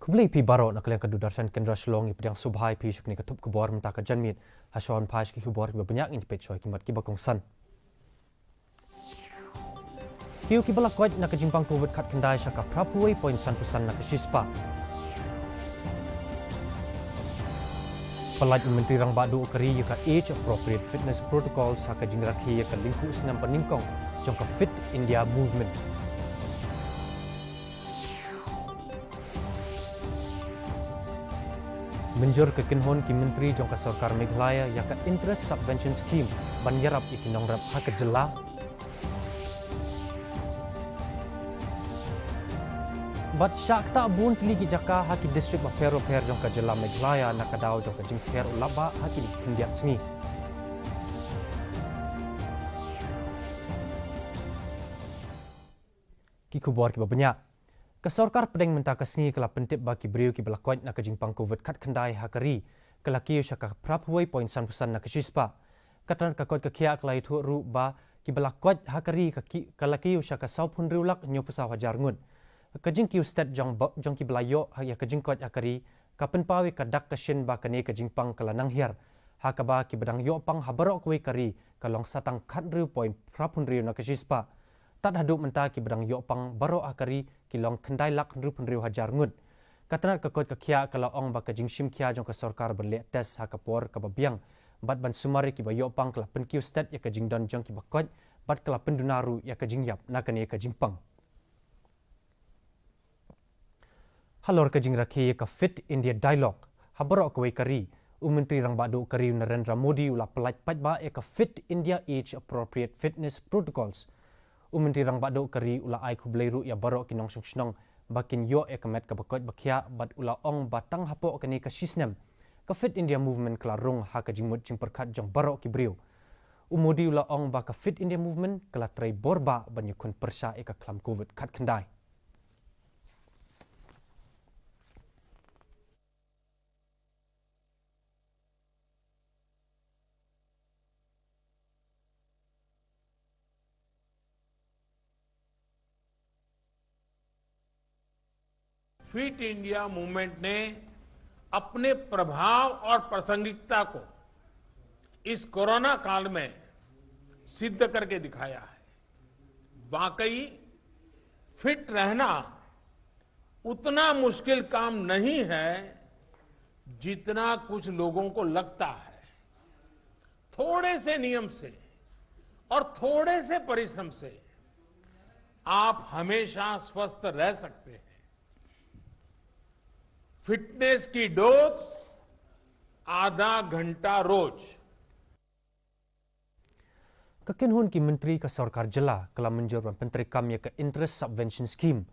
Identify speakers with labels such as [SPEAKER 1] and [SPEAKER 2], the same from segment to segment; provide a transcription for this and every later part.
[SPEAKER 1] Kublai pi baro nak kalian kedu darshan kendra Shillong i pedang subhai pi shukni ketup kubor menta ka janmit hason paish ki kubor ki banyak in pet choi kimat ki bakong san. Kiu ki bala kwat nak jimpang covid khat kendai shaka prapuai point san pusan nak shispa. Pelaj Menteri Rang Badu Kari yaka age appropriate fitness protocols haka jingrakhi yaka lingku senam peningkong jongka Fit India movement. Menjur kekinhon ki Menteri jongka Sarkar Meghalaya yaka interest subvention scheme banyarap itinongrap haka jela. Bat syak tak bun kili ki jaka haki district mapero per jongka jela Meghalaya nakadaw jongka jingper ulaba haki kendiat sengi. Ki kubor ki banyak. Kesorkar pedeng menta kesni kala pentip baki beriu ki belakwat nak jingpang covid kat kendai hakari kelaki syaka prapuai point san pusan nak shispa. Katan kakot kekia kelai thu ru ba ki belakwat hakari kelaki syaka saupun riulak nyopusa wajar ngun. Kajing kiu stat jong ki belayo ya kajingkot hakari kapen pawi kadak kashin ba kane kajingpang kala nanghiar. Hakaba ki bedang yo pang habarok kwe kari kalong satang kat riu point prapun riu nak shispa. Tak haduk menta ki bedang yo pang baro akari kilong kendai lak rupun riu hajar ngut. Katanat kakot kekia kalau ong baka jingshim kia jong ke sorkar berlek tes hakapor kababiang. Bat ban sumari ki ba yo pang kala penkiu stat ya kajing don jong ki bakot bat kala pendunaru ya kajing yap nakani kajing pang. Halor kajing rakhi ya ka Fit India dialogue habaro kwe kari. Menteri Rang Badu Kari Narendra Modi ula pelaj pajba ya ka Fit India age appropriate fitness protocols. Menteri Rang Badu Kari ula ai kublai ru ya barok kinong shnong bakin yo ekamet ka bakot bakia bat ula ong batang hapo kani ka shisnem ka Fit India movement klarung ha ka jingmut jing perkat jong barok ki briu. Umodi ula ong ba ka Fit India movement kala trai borba banyukun persya eka klam covid kat kendai.
[SPEAKER 2] Fit India movement ने अपने प्रभाव और प्रासंगिकता को इस कोरोना काल में सिद्ध करके दिखाया है। वाकई फिट रहना उतना मुश्किल काम नहीं है जितना कुछ लोगों को लगता है। थोड़े से नियम से और थोड़े से परिश्रम से आप हमेशा स्वस्थ रह सकते हैं। फिटनेस की डोज आधा घंटा रोज।
[SPEAKER 1] Kekinhun ki Menteri ka Sarkar Jela kala menjur Menteri Kam ya ka interest subvention scheme.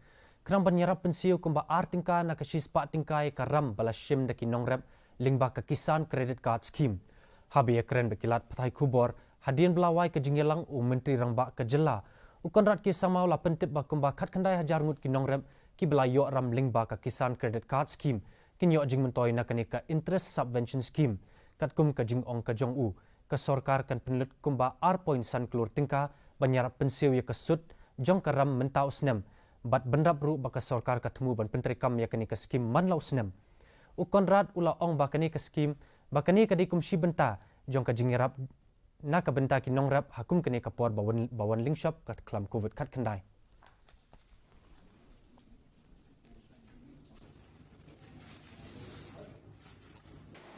[SPEAKER 1] Kerang banyarap pensiu kumba artingka na ka shispa tingkai karam bala shim da ki nongrep lingba ka kisan credit card scheme. Habi ya keren bekilat patai kubor hadian belawai ke jingyelang Menteri Rangba ka Jela. Ukon rat ki samau la pentip ba kumba khat kandai hajar ngut ki nongrep ki belayo ram lingba ka kisan credit card scheme kinyo jing mentoi na kanika interest subvention scheme kat kum ka jing ong ka jong u ka sorkar kan penlut kumba R san klur tingka banyarap pensiu ya kasut jong ka ram mentau snem bat benrap ru ba ka sorkar ka temu ban penteri kam ya kanika scheme manlau snem ukon rat ula ong ba kanika scheme ba kanika dikum shi benta jong ka jingirap na ka benta ki nongrap hakum kanika por bawan link shop kat klam covid kat kendai.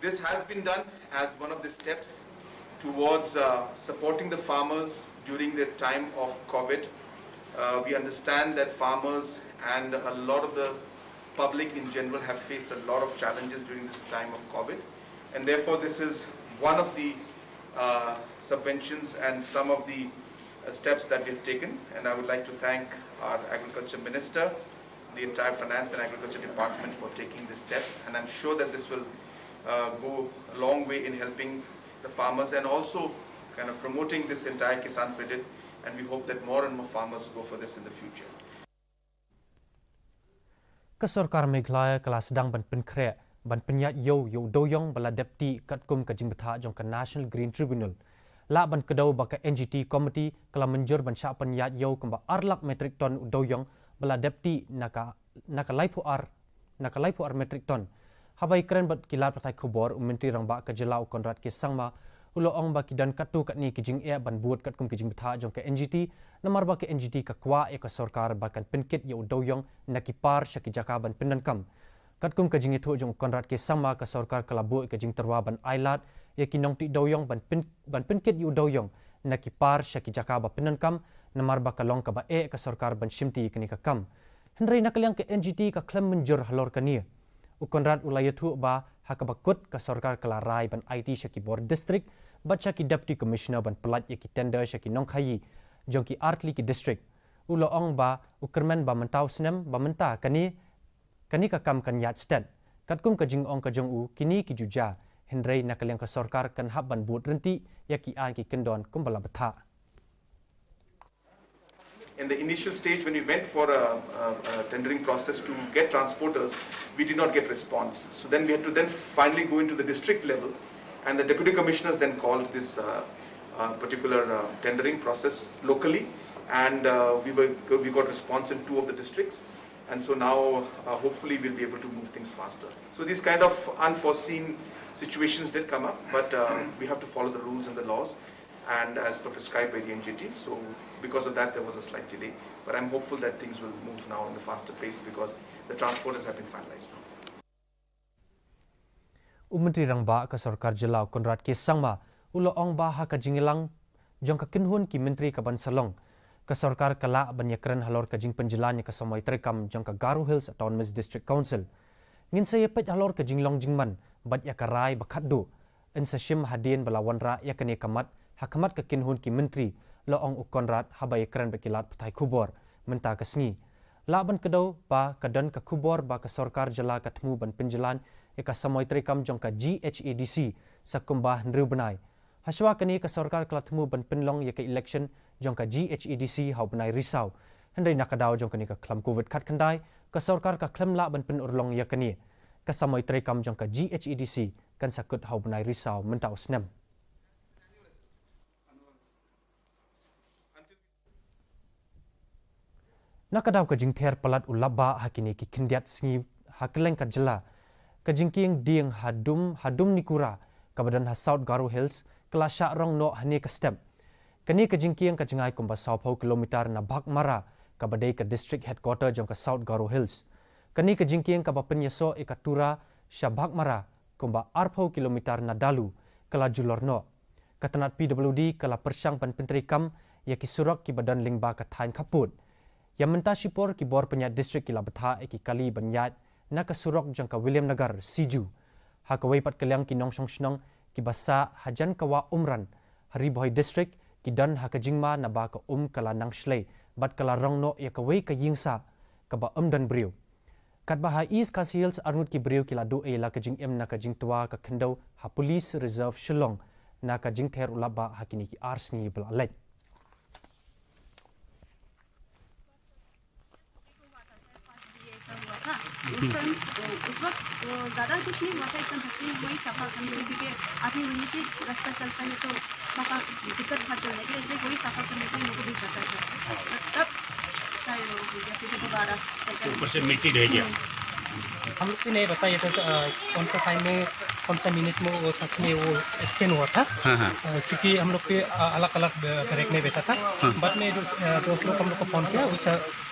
[SPEAKER 3] This has been done as one of the steps towards supporting the farmers during the time of COVID. We understand that farmers and a lot of the public in general have faced a lot of challenges during this time of COVID, and therefore this is one of the subventions and some of the steps that we've taken. And I would like to thank our Agriculture Minister, the entire Finance and Agriculture Department for taking this step, and I'm sure that this will go a long way in helping the farmers and also kind of promoting this entire Kisan credit, and we hope that more and more farmers go for this in the future.
[SPEAKER 1] Kesorkar Meghalaya kelas sedang ban penkre ban penyat yo doyong bala deputy kat kum ka jingbetha jong ka National Green Tribunal la ban kedau baka NGT committee kala menjur ban syak penyat yo kumba arlak metric ton doyong bala deputy naka laipu ar nakalai pu ar metric ton habai keren bat kilat patai khubor menteri rangba ka jelau konrad ke sangma ulo ong ba kidan katu kat ni kijing e ban buat kat kum kijing betha jong ka NGT namar ba ka NGT ka kwa e ka sarkar ba kan penkit ye udoyong nakipar syaki jaka ban pendankam kat kum kijing itu jong konrad ke sangma ka sarkar kalabu ka jing terwa ban ailat ye kinong ti doyong ban penkit ye udoyong nakipar syaki jaka ba pendankam namar ba ka long ka ba e ka sarkar ban shimti kini ka kam henry nakaliang ka NGT ka klem menjur halor kania ukonrad ulayatu ba hakabakut ka sarkar kalarai ban IT syaki bor district baca ki deputy commissioner ban pelat ye ki tender syaki nongkhayi jongki artli ki district ulo ong ba ukermen ba mentau snem ba menta kani ka kam kan yat stat katkum ka jing ong ka jong u kini ki juja henry nakaliang ka sarkar kan hab ban but renti yaki an ki kendon kumbala betha.
[SPEAKER 3] In the initial stage, when we went for a tendering process to get transporters, we did not get response. So then we had to then finally go into the district level, and the deputy commissioners then called this particular tendering process locally, and we got response in 2 of the districts, and so now hopefully we'll be able to move things faster. So these kind of unforeseen situations did come up, but we have to follow the rules and the laws, and as per prescribed by the NGT. So because of that, there was a slight delay. But I'm hopeful that things will move now in a faster pace because the transporters have been finalized now.
[SPEAKER 1] Menteri Rangba ka Sarkar Jelau Konrad ke sangma ulo ong ba ha ka jingilang jong ka kinhun ki menteri ka ban Shillong ka Sarkar kala banyakran halor ka jing penjelan ka samai terekam jong ka Garo Hills Autonomous District Council ngin saya pet halor ka jinglong jingman bat ya karai bakaddu in sa shim hadien balawan ra ya kane kamat hakamat ka kinhun ki menteri lo ong ukonrad habai kran bekilat patai kubor menta ka sngi laban kedau ba kadan ka kubor ba ka Sarkar jela ka temu ban penjelan eka samoi terekam jong ka GHADC sa kumbah nru benai haswa kani ka Sarkar kala temu ban penlong ye ka election jong ka GHADC hau benai risau hendai nakadau jong kani ka klam covid khat khandai ka Sarkar ka klam la ban pen urlong ye kani ka samoi terekam jong ka GHADC kan sakut hau benai risau menta usnem. Nakadaw ka jingther palat ulaba hakini ki kindiat sngi hakleng ka jela ka jingking ding hadum nikura ka badan ha South Garo Hills kala sha rong no hane ka step kani ka jingking ka jingai kumba 100 kilometer na Bhakmara ka badai ka district headquarter jong ka South Garo Hills kani ka jingking ka bapen yaso e ka tura sha Bhakmara kumba 40 kilometer na dalu kala julorno katanat PWD kala persang pan penteri kam ya ki surak ki badan lingba ka thain khaput yang mentah Shipor ki bor penyat distrik kila betha eki kali banyat nak surok jangka William Nagar Siju hakawai pat kaliang ki nongsong snong ki basa hajan kawa umran hari boy distrik ki dan hakajingma na ba ka kala nang shlei bat kala rongno ya kawai ka yingsa ka ba dan briu kat ba ha East Khasi Hills arnut ki briu kila do e la ka jing em na ka jing tua ka khendau ha police reserve Shillong na ka jing ther ulaba hakini ki arsni blalai.
[SPEAKER 4] उस वक्त ज़्यादा कुछ नहीं हुआ था इतना धक्की वही सफ़ा करने के लिए क्योंकि आप ही वहीं से रास्ता चलता है तो सफ़ा दिक्कत था चलने के लिए इसलिए वही सफ़ा करने के लिए लोगों को भी जाता है तब सारे लोगों को गया फिर दोबारा
[SPEAKER 5] ऊपर से मिट्टी ढह गया
[SPEAKER 6] हम लोग को नहीं बताया था कौन सा टाइम में कौन सा मिनट में वो सच में वो एक्सटेंड हुआ था क्योंकि हम लोग पे अलग अलग ब्रेक में बैठा था बाद में दोस्त लोग हम लोग को फ़ोन किया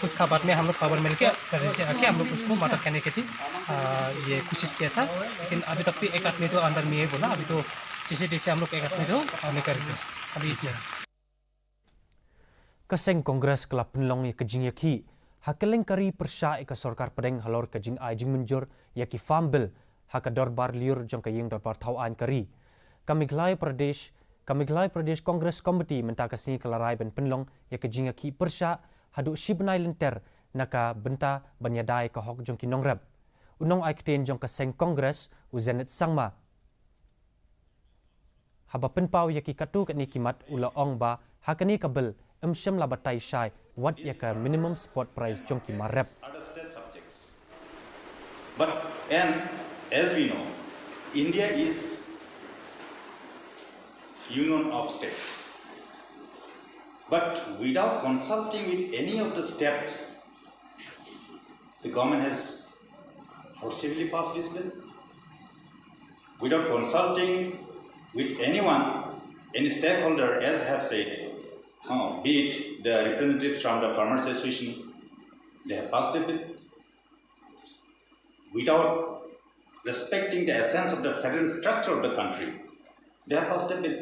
[SPEAKER 6] उसका बाद में हम लोग खबर मिल के से आके हम लोग उसको मदद करने की थी ये कोशिश किया था लेकिन अभी तक भी एक आदमी तो अंदर में ही बोला अभी तो जैसे जैसे हम लोग एक आदमी तो निकल गए अभी इतना
[SPEAKER 1] kaseng kongres kelap penlong ya kejing yaki hakeleng kari persya eka Sarkar pedeng halor kejing ai jing menjur yaki farm bill hakador bar liur jong kaying dorbar tauan kari Kamiglai Pradesh Congress Committee menta kasing kelarai ben penlong ya kejing yaki persya hadu shibnai lenter naka benta banyadai ka hok jong ki nongrab unong ai kten jong kaseng kongres uzenet sangma haba penpau yaki katu kat ni kimat ula ong ba hakani kabel Shem la batai shai what yaka minimum support price jongki marep.
[SPEAKER 5] Other state subjects. But and as we know, India is union of states. But without consulting with any of the steps, the government has forcibly pass this bill without consulting with anyone, any stakeholder, as I have said, be it the representatives from the Farmers Association, they have passed a bill without respecting the essence of the federal structure of the country. They have passed a bill.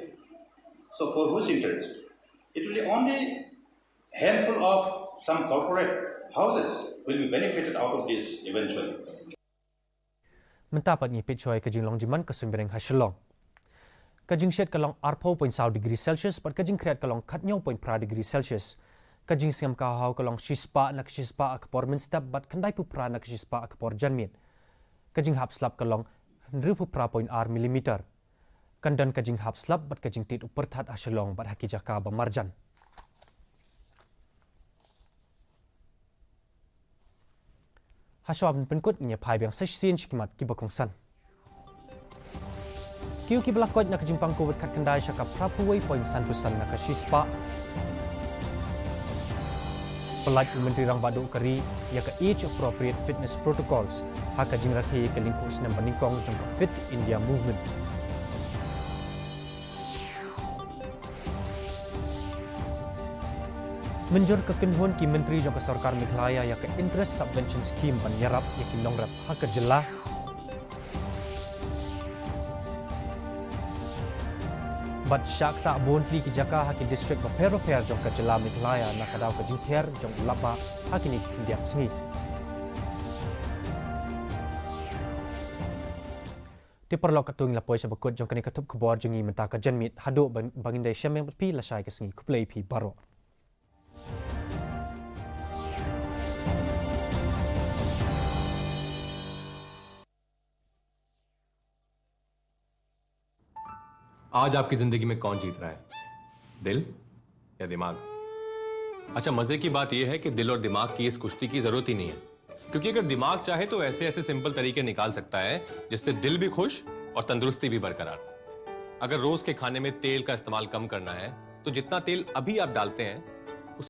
[SPEAKER 5] So for whose interest? It will be only handful of some corporate houses will be benefited out of this eventually.
[SPEAKER 1] Mendapat ni pitchoy kajing long jiman kesumbering ha Shillong. Kajing shed kalong 4.0 degree Celsius pat kajing kreat kalong 4.0 degree Celsius. Kajing singam kahau kalong shispa nak shispa akpor minstep bat kandai pupra nak shispa akpor janmit. Kajing hap slap kalong 1.0 millimeter. Kandan kajing hap slap bat kajing tit uperthat ha Shillong bat haki jaka ba marjan. Haswab penkut nya pai biang sesien chikimat kibakongsan. Kiu kibalakot nak jimpang COVID kat kendai syaka prapuway point santusan nak shispa. Pelat Menteri Rang Baduk Keri ya ke age appropriate fitness protocols haka jing rakhi ke lingkus nam paningkong jong Fit India movement. Menjur kekenhuan ki Menteri jong ke Sarkar Meghalaya ya ke interest subvention scheme penyerap ya ki nongrap haka jelah. Bat syak tak bontli ki jaka haki district bapero-per jong ke jelah Meghalaya nak kadaw ke jingter jong ulapa haki ni kindiat sengi. Diperlok ketung lapoi sabakut jong kini ketup kebor jengi mentaka janmit haduk bangindai syameng pi lasai ke sengi kuplai pi baro.
[SPEAKER 7] आज आपकी जिंदगी में कौन जीत रहा है, दिल या दिमाग? अच्छा, मजे की बात यह है कि दिल और दिमाग की इस कुश्ती की जरूरत ही नहीं है, क्योंकि अगर दिमाग चाहे तो ऐसे ऐसे सिंपल तरीके निकाल सकता है जिससे दिल भी खुश और तंदुरुस्ती भी बरकरार। अगर रोज के खाने में तेल का इस्तेमाल कम करना है तो जितना तेल अभी आप डालते हैं